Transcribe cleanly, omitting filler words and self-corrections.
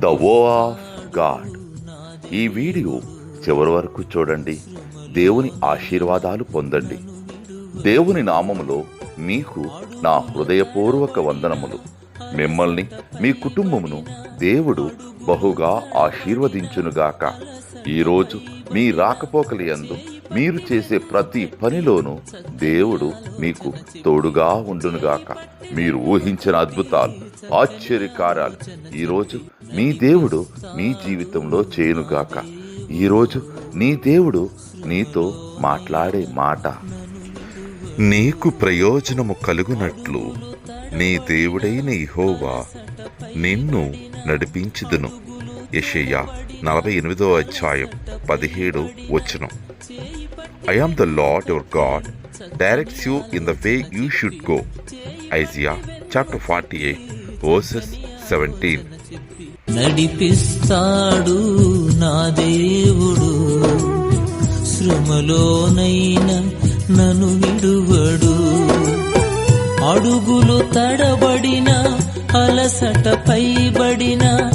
The వో of God. ఈ video చివరి వరకు చూడండి. దేవుని ఆశీర్వాదాలు పొందండి. దేవుని నామములో మీకు నా హృదయపూర్వక వందనములు. మిమ్మల్ని మీ కుటుంబమును దేవుడు బహుగా ఆశీర్వదించునుగాక. ఈరోజు మీ రాకపోకల యందు మీరు చేసే ప్రతి పనిలోనూ దేవుడు మీకు తోడుగా ఉండునుగాక. మీరు ఊహించిన అద్భుతాలు, ఆశ్చర్యకార్యాలు ఈరోజు మీ దేవుడు మీ జీవితంలో చేయునుగాక. ఈరోజు నీ దేవుడు నీతో మాట్లాడే మాట, నీకు ప్రయోజనము కలుగునట్లు నీ దేవుడైన యెహోవా నిన్ను నడిపించుదును. యెషయా 48:17. I am the Lord your God, directs you in the way you should go. Isaiah chapter 48:17. నడిపిస్తాడు నా దేవుడు, శ్రమలోనైనా నన్ను విడువడు. అడుగులు తడబడిన, అలసట పైబడిన